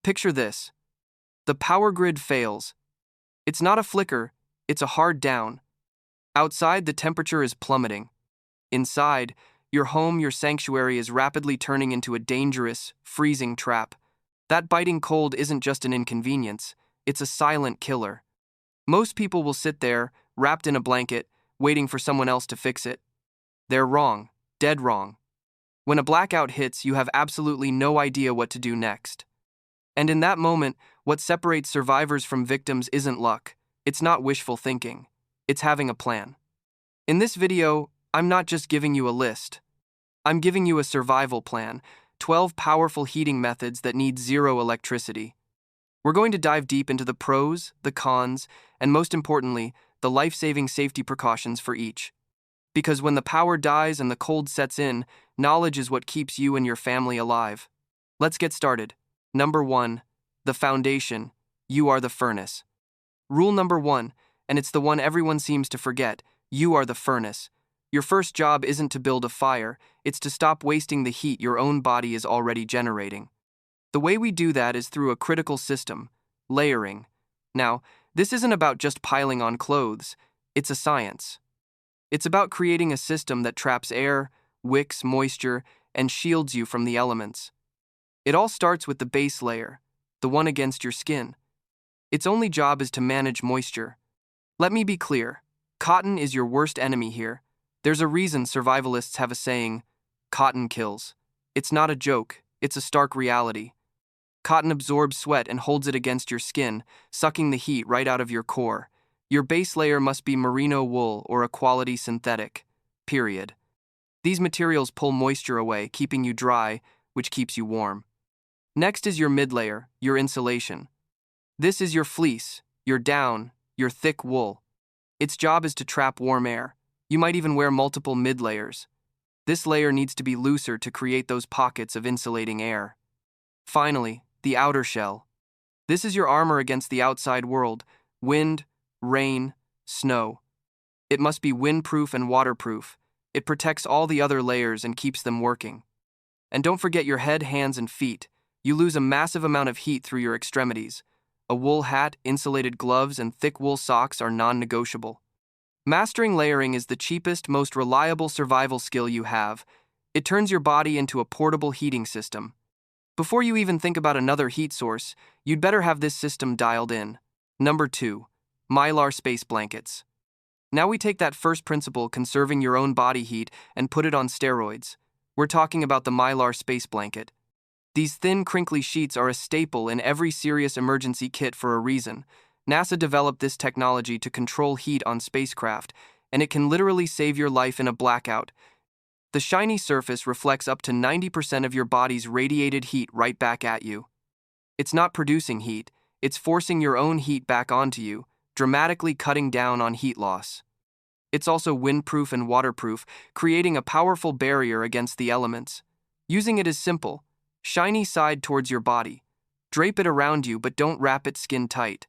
Picture this. The power grid fails. It's not a flicker, it's a hard down. Outside, the temperature is plummeting. Inside, your home, your sanctuary is rapidly turning into a dangerous, freezing trap. That biting cold isn't just an inconvenience, it's a silent killer. Most people will sit there, wrapped in a blanket, waiting for someone else to fix it. They're wrong, dead wrong. When a blackout hits, you have absolutely no idea what to do next. And in that moment, what separates survivors from victims isn't luck. It's not wishful thinking. It's having a plan. In this video, I'm not just giving you a list. I'm giving you a survival plan, 12 powerful heating methods that need zero electricity. We're going to dive deep into the pros, the cons, and most importantly, the life-saving safety precautions for each. Because when the power dies and the cold sets in, knowledge is what keeps you and your family alive. Let's get started. Number 1. The foundation. You are the furnace. Rule number 1, and it's the one everyone seems to forget, you are the furnace. Your first job isn't to build a fire, it's to stop wasting the heat your own body is already generating. The way we do that is through a critical system, layering. Now, this isn't about just piling on clothes, it's a science. It's about creating a system that traps air, wicks moisture, and shields you from the elements. It all starts with the base layer, the one against your skin. Its only job is to manage moisture. Let me be clear, cotton is your worst enemy here. There's a reason survivalists have a saying, cotton kills. It's not a joke, it's a stark reality. Cotton absorbs sweat and holds it against your skin, sucking the heat right out of your core. Your base layer must be merino wool or a quality synthetic, period. These materials pull moisture away, keeping you dry, which keeps you warm. Next is your mid-layer, your insulation. This is your fleece, your down, your thick wool. Its job is to trap warm air. You might even wear multiple mid-layers. This layer needs to be looser to create those pockets of insulating air. Finally, the outer shell. This is your armor against the outside world, wind, rain, snow. It must be windproof and waterproof. It protects all the other layers and keeps them working. And don't forget your head, hands, and feet. You lose a massive amount of heat through your extremities. A wool hat, insulated gloves, and thick wool socks are non-negotiable. Mastering layering is the cheapest, most reliable survival skill you have. It turns your body into a portable heating system. Before you even think about another heat source, you'd better have this system dialed in. Number 2. Mylar space blankets. Now we take that first principle, conserving your own body heat, and put it on steroids. We're talking about the Mylar space blanket. These thin, crinkly sheets are a staple in every serious emergency kit for a reason. NASA developed this technology to control heat on spacecraft, and it can literally save your life in a blackout. The shiny surface reflects up to 90% of your body's radiated heat right back at you. It's not producing heat, it's forcing your own heat back onto you, dramatically cutting down on heat loss. It's also windproof and waterproof, creating a powerful barrier against the elements. Using it is simple. Shiny side towards your body. Drape it around you, but don't wrap it skin tight.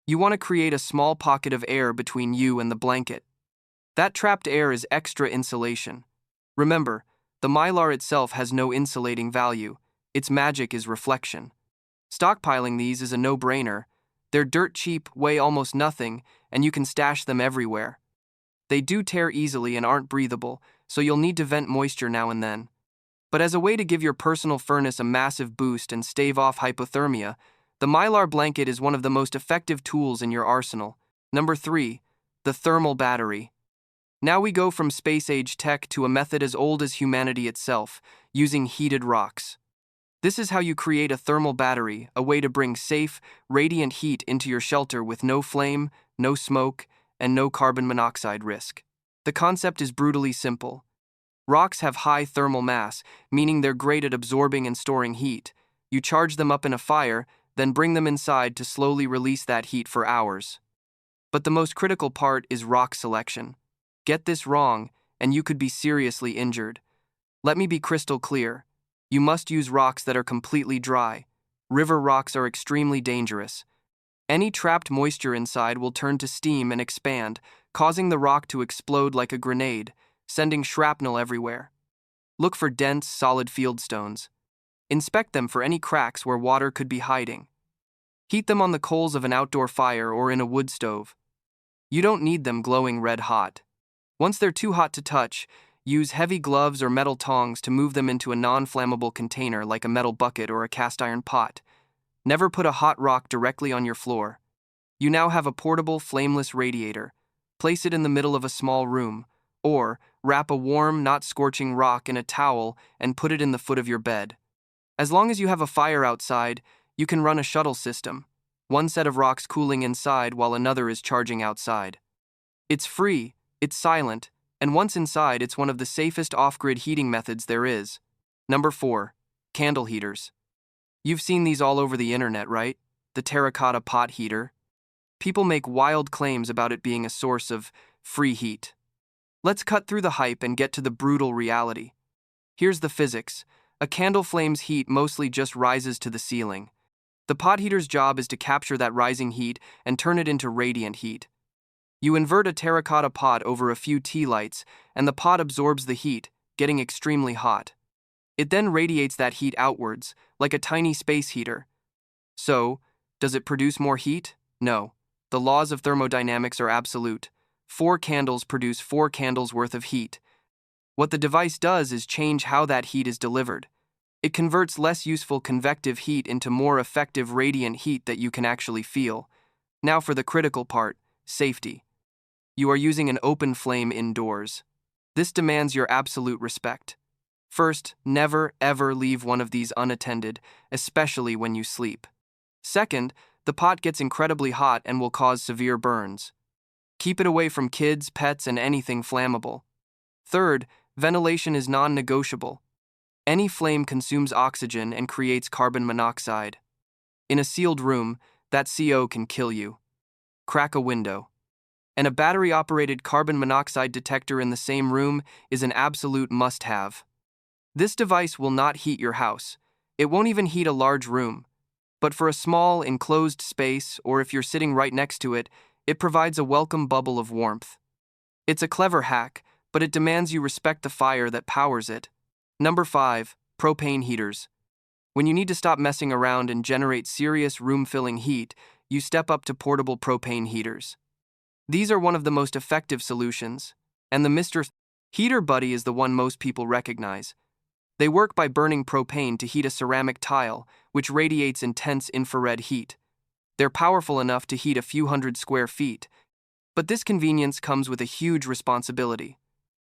You want to create a small pocket of air between you and the blanket. That trapped air is extra insulation. Remember, the Mylar itself has no insulating value. Its magic is reflection. Stockpiling these is a no-brainer. They're dirt cheap, weigh almost nothing, and you can stash them everywhere. They do tear easily and aren't breathable, so you'll need to vent moisture now and then. But as a way to give your personal furnace a massive boost and stave off hypothermia, the Mylar blanket is one of the most effective tools in your arsenal. Number 3. The thermal battery. Now we go from space-age tech to a method as old as humanity itself, using heated rocks. This is how you create a thermal battery, a way to bring safe, radiant heat into your shelter with no flame, no smoke, and no carbon monoxide risk. The concept is brutally simple. Rocks have high thermal mass, meaning they're great at absorbing and storing heat. You charge them up in a fire, then bring them inside to slowly release that heat for hours. But the most critical part is rock selection. Get this wrong, and you could be seriously injured. Let me be crystal clear. You must use rocks that are completely dry. River rocks are extremely dangerous. Any trapped moisture inside will turn to steam and expand, causing the rock to explode like a grenade, sending shrapnel everywhere. Look for dense, solid fieldstones. Inspect them for any cracks where water could be hiding. Heat them on the coals of an outdoor fire or in a wood stove. You don't need them glowing red hot. Once they're too hot to touch, use heavy gloves or metal tongs to move them into a non-flammable container like a metal bucket or a cast iron pot. Never put a hot rock directly on your floor. You now have a portable, flameless radiator. Place it in the middle of a small room, or wrap a warm, not scorching rock in a towel and put it in the foot of your bed. As long as you have a fire outside, you can run a shuttle system, one set of rocks cooling inside while another is charging outside. It's free, it's silent, and once inside, it's one of the safest off-grid heating methods there is. Number 4. Candle heaters. You've seen these all over the internet, right? The terracotta pot heater. People make wild claims about it being a source of free heat. Let's cut through the hype and get to the brutal reality. Here's the physics. A candle flame's heat mostly just rises to the ceiling. The pot heater's job is to capture that rising heat and turn it into radiant heat. You invert a terracotta pot over a few tea lights, and the pot absorbs the heat, getting extremely hot. It then radiates that heat outwards, like a tiny space heater. So, does it produce more heat? No. The laws of thermodynamics are absolute. 4 candles produce 4 candles worth of heat. What the device does is change how that heat is delivered. It converts less useful convective heat into more effective radiant heat that you can actually feel. Now for the critical part, safety. You are using an open flame indoors. This demands your absolute respect. First, never, ever leave one of these unattended, especially when you sleep. Second, the pot gets incredibly hot and will cause severe burns. Keep it away from kids, pets, and anything flammable. Third, ventilation is non-negotiable. Any flame consumes oxygen and creates carbon monoxide. In a sealed room, that CO can kill you. Crack a window. And a battery-operated carbon monoxide detector in the same room is an absolute must-have. This device will not heat your house. It won't even heat a large room. But for a small, enclosed space, or if you're sitting right next to it, it provides a welcome bubble of warmth. It's a clever hack, but it demands you respect the fire that powers it. Number 5. Propane heaters. When you need to stop messing around and generate serious room-filling heat, you step up to portable propane heaters. These are one of the most effective solutions, and the Mr. Heater Buddy is the one most people recognize. They work by burning propane to heat a ceramic tile, which radiates intense infrared heat. They're powerful enough to heat a few hundred square feet, but this convenience comes with a huge responsibility.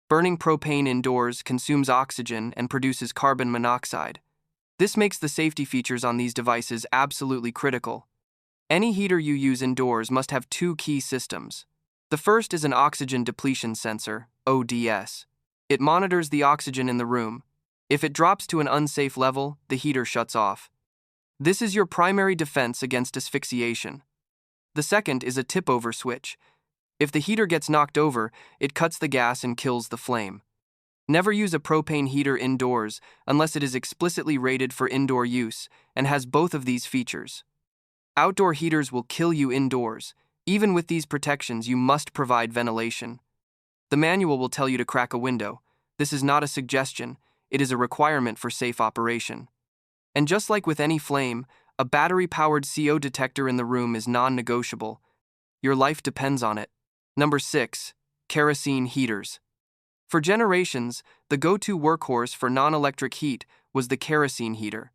Burning propane indoors consumes oxygen and produces carbon monoxide. This makes the safety features on these devices absolutely critical. Any heater you use indoors must have 2 key systems. The first is an oxygen depletion sensor, ODS. It monitors the oxygen in the room. If it drops to an unsafe level, the heater shuts off. This is your primary defense against asphyxiation. The second is a tip-over switch. If the heater gets knocked over, it cuts the gas and kills the flame. Never use a propane heater indoors unless it is explicitly rated for indoor use and has both of these features. Outdoor heaters will kill you indoors. Even with these protections, you must provide ventilation. The manual will tell you to crack a window. This is not a suggestion, it is a requirement for safe operation. And just like with any flame, a battery-powered CO detector in the room is non-negotiable. Your life depends on it. Number 6. Kerosene heaters. For generations, the go-to workhorse for non-electric heat was the kerosene heater.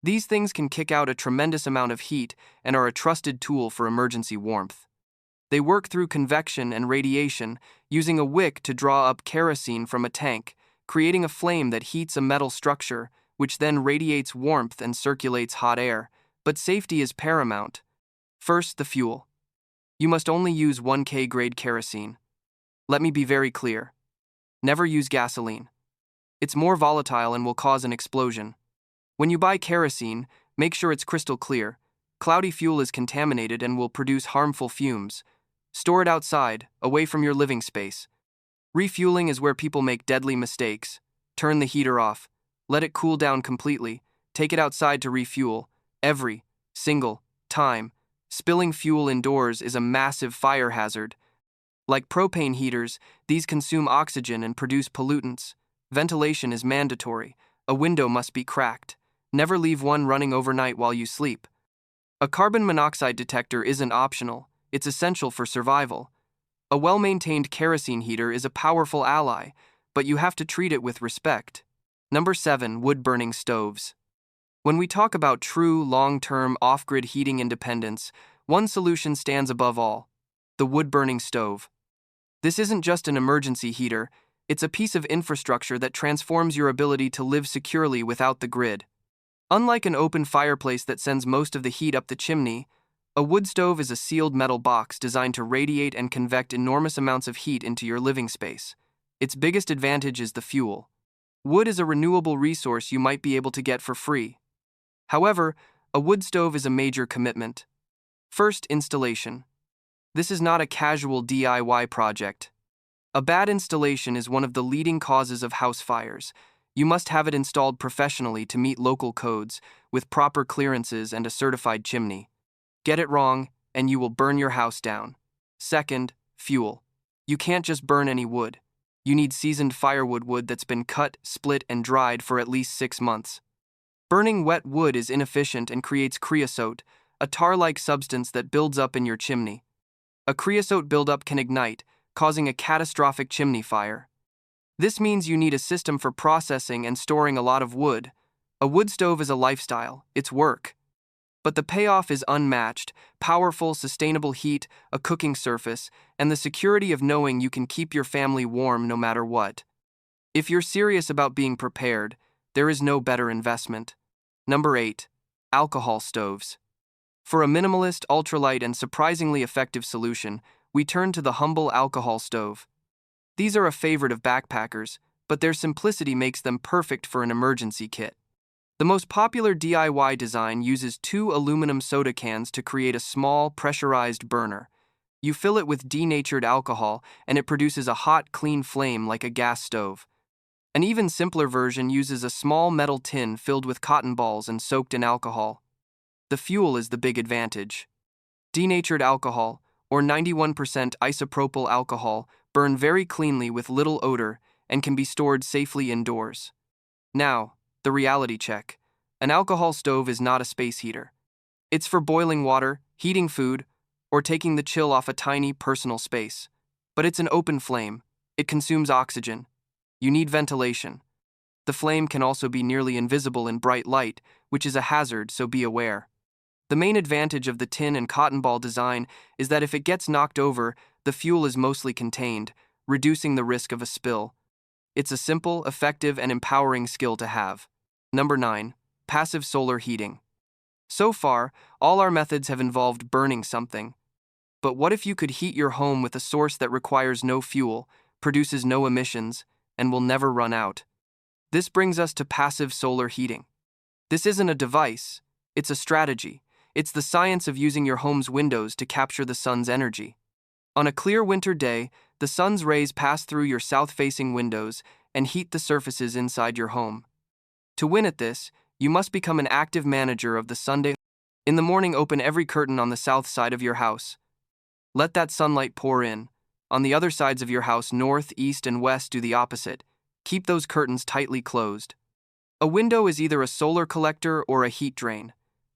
These things can kick out a tremendous amount of heat and are a trusted tool for emergency warmth. They work through convection and radiation, using a wick to draw up kerosene from a tank, creating a flame that heats a metal structure, which then radiates warmth and circulates hot air. But safety is paramount. First, the fuel. You must only use 1K grade kerosene. Let me be very clear. Never use gasoline. It's more volatile and will cause an explosion. When you buy kerosene, make sure it's crystal clear. Cloudy fuel is contaminated and will produce harmful fumes. Store it outside, away from your living space. Refueling is where people make deadly mistakes. Turn the heater off. Let it cool down completely. Take it outside to refuel. Every single time. Spilling fuel indoors is a massive fire hazard. Like propane heaters, these consume oxygen and produce pollutants. Ventilation is mandatory. A window must be cracked. Never leave one running overnight while you sleep. A carbon monoxide detector isn't optional, it's essential for survival. A well-maintained kerosene heater is a powerful ally, but you have to treat it with respect. Number 7. Wood-burning stoves. When we talk about true, long-term, off-grid heating independence, one solution stands above all: the wood-burning stove. This isn't just an emergency heater, it's a piece of infrastructure that transforms your ability to live securely without the grid. Unlike an open fireplace that sends most of the heat up the chimney, a wood stove is a sealed metal box designed to radiate and convect enormous amounts of heat into your living space. Its biggest advantage is the fuel. Wood is a renewable resource you might be able to get for free. However, a wood stove is a major commitment. First, installation. This is not a casual DIY project. A bad installation is one of the leading causes of house fires. You must have it installed professionally to meet local codes, with proper clearances and a certified chimney. Get it wrong, and you will burn your house down. Second, fuel. You can't just burn any wood. You need seasoned firewood wood that's been cut, split, and dried for at least 6 months. Burning wet wood is inefficient and creates creosote, a tar-like substance that builds up in your chimney. A creosote buildup can ignite, causing a catastrophic chimney fire. This means you need a system for processing and storing a lot of wood. A wood stove is a lifestyle, it's work. But the payoff is unmatched: powerful, sustainable heat, a cooking surface, and the security of knowing you can keep your family warm no matter what. If you're serious about being prepared, there is no better investment. Number 8. Alcohol stoves. For a minimalist, ultralight, and surprisingly effective solution, we turn to the humble alcohol stove. These are a favorite of backpackers, but their simplicity makes them perfect for an emergency kit. The most popular DIY design uses 2 aluminum soda cans to create a small, pressurized burner. You fill it with denatured alcohol, and it produces a hot, clean flame like a gas stove. An even simpler version uses a small metal tin filled with cotton balls and soaked in alcohol. The fuel is the big advantage. Denatured alcohol, or 91% isopropyl alcohol, burn very cleanly with little odor and can be stored safely indoors. Now, the reality check. An alcohol stove is not a space heater. It's for boiling water, heating food, or taking the chill off a tiny personal space. But it's an open flame. It consumes oxygen. You need ventilation. The flame can also be nearly invisible in bright light, which is a hazard, so be aware. The main advantage of the tin and cotton ball design is that if it gets knocked over, the fuel is mostly contained, reducing the risk of a spill. It's a simple, effective, and empowering skill to have. Number 9. Passive solar heating. So far, all our methods have involved burning something. But what if you could heat your home with a source that requires no fuel, produces no emissions, and will never run out? This brings us to passive solar heating. This isn't a device, it's a strategy. It's the science of using your home's windows to capture the sun's energy. On a clear winter day, the sun's rays pass through your south-facing windows and heat the surfaces inside your home. To win at this, you must become an active manager of the Sunday. In the morning, open every curtain on the south side of your house. Let that sunlight pour in. On the other sides of your house, north, east, and west, do the opposite. Keep those curtains tightly closed. A window is either a solar collector or a heat drain.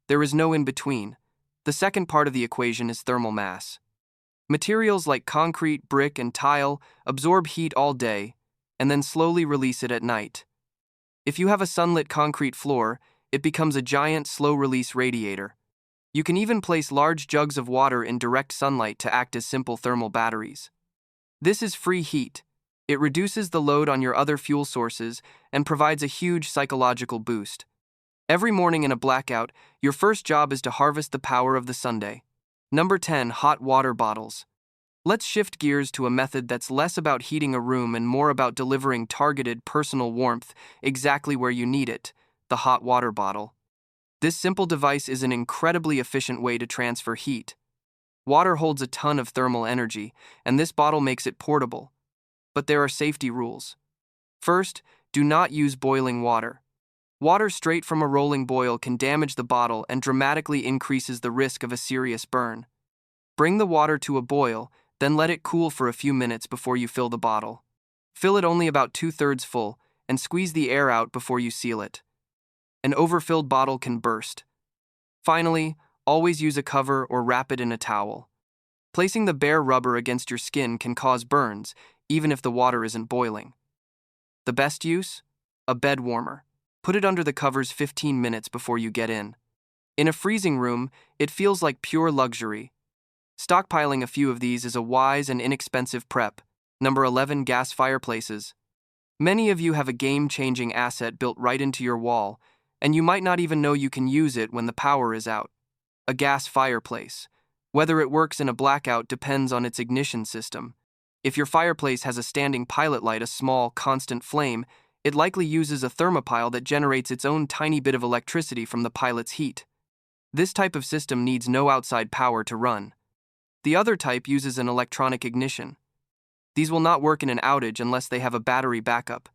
There is no in-between. The second part of the equation is thermal mass. Materials like concrete, brick, and tile absorb heat all day and then slowly release it at night. If you have a sunlit concrete floor, it becomes a giant, slow-release radiator. You can even place large jugs of water in direct sunlight to act as simple thermal batteries. This is free heat. It reduces the load on your other fuel sources and provides a huge psychological boost. Every morning in a blackout, your first job is to harvest the power of the Sunday. Number 10. Hot water bottles. Let's shift gears to a method that's less about heating a room and more about delivering targeted personal warmth exactly where you need it: the hot water bottle. This simple device is an incredibly efficient way to transfer heat. Water holds a ton of thermal energy, and this bottle makes it portable. But there are safety rules. First, do not use boiling water. Water straight from a rolling boil can damage the bottle and dramatically increases the risk of a serious burn. Bring the water to a boil, then let it cool for a few minutes before you fill the bottle. Fill it only about 2/3 full, and squeeze the air out before you seal it. An overfilled bottle can burst. Finally, always use a cover or wrap it in a towel. Placing the bare rubber against your skin can cause burns, even if the water isn't boiling. The best use? A bed warmer. Put it under the covers 15 minutes before you get in. In a freezing room, it feels like pure luxury. Stockpiling a few of these is a wise and inexpensive prep. Number 11, gas fireplaces. Many of you have a game-changing asset built right into your wall, and you might not even know you can use it when the power is out. A gas fireplace. Whether it works in a blackout depends on its ignition system. If your fireplace has a standing pilot light, a small, constant flame, it likely uses a thermopile that generates its own tiny bit of electricity from the pilot's heat. This type of system needs no outside power to run. The other type uses an electronic ignition. These will not work in an outage unless they have a battery backup.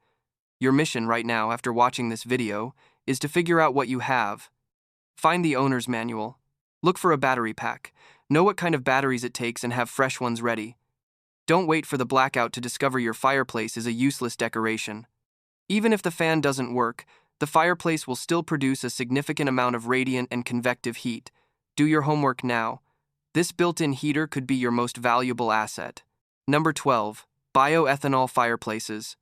Your mission right now, after watching this video, is to figure out what you have. Find the owner's manual. Look for a battery pack. Know what kind of batteries it takes and have fresh ones ready. Don't wait for the blackout to discover your fireplace is a useless decoration. Even if the fan doesn't work, the fireplace will still produce a significant amount of radiant and convective heat. Do your homework now. This built-in heater could be your most valuable asset. Number 12. Bioethanol fireplaces.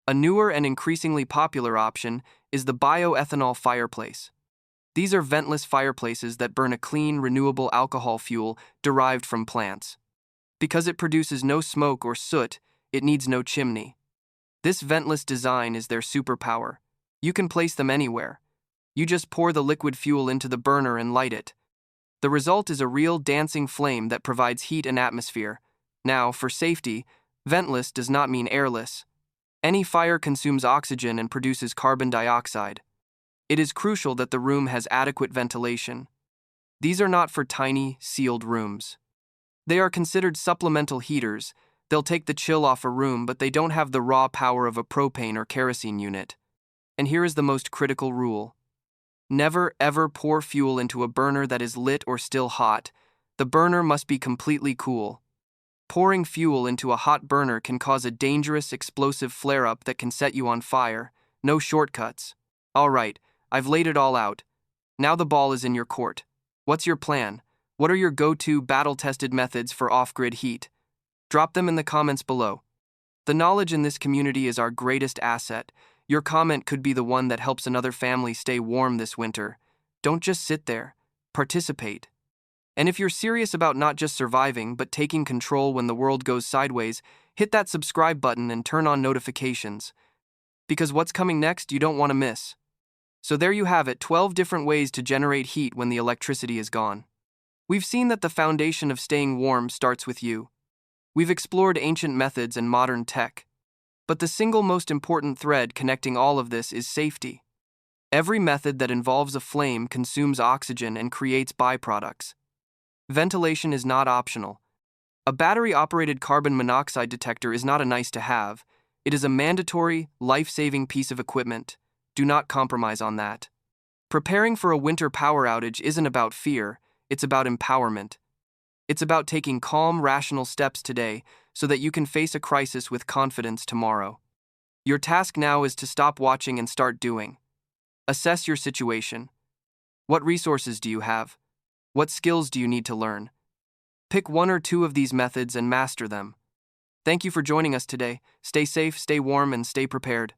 A newer and increasingly popular option is the bioethanol fireplace. These are ventless fireplaces that burn a clean, renewable alcohol fuel derived from plants. Because it produces no smoke or soot, it needs no chimney. This ventless design is their superpower. You can place them anywhere. You just pour the liquid fuel into the burner and light it. The result is a real dancing flame that provides heat and atmosphere. Now, for safety, ventless does not mean airless. Any fire consumes oxygen and produces carbon dioxide. It is crucial that the room has adequate ventilation. These are not for tiny, sealed rooms. They are considered supplemental heaters. They'll take the chill off a room, but they don't have the raw power of a propane or kerosene unit. And here is the most critical rule. Never, ever pour fuel into a burner that is lit or still hot. The burner must be completely cool. Pouring fuel into a hot burner can cause a dangerous, explosive flare-up that can set you on fire. No shortcuts. All right, I've laid it all out. Now the ball is in your court. What's your plan? What are your go-to battle-tested methods for off-grid heat? Drop them in the comments below. The knowledge in this community is our greatest asset. Your comment could be the one that helps another family stay warm this winter. Don't just sit there. Participate. And if you're serious about not just surviving, but taking control when the world goes sideways, hit that subscribe button and turn on notifications. Because what's coming next, you don't want to miss. So there you have it, 12 different ways to generate heat when the electricity is gone. We've seen that the foundation of staying warm starts with you. We've explored ancient methods and modern tech. But the single most important thread connecting all of this is safety. Every method that involves a flame consumes oxygen and creates byproducts. Ventilation is not optional. A battery-operated carbon monoxide detector is not a nice-to-have. It is a mandatory, life-saving piece of equipment. Do not compromise on that. Preparing for a winter power outage isn't about fear, it's about empowerment. It's about taking calm, rational steps today so that you can face a crisis with confidence tomorrow. Your task now is to stop watching and start doing. Assess your situation. What resources do you have? What skills do you need to learn? Pick one or two of these methods and master them. Thank you for joining us today. Stay safe, stay warm, and stay prepared.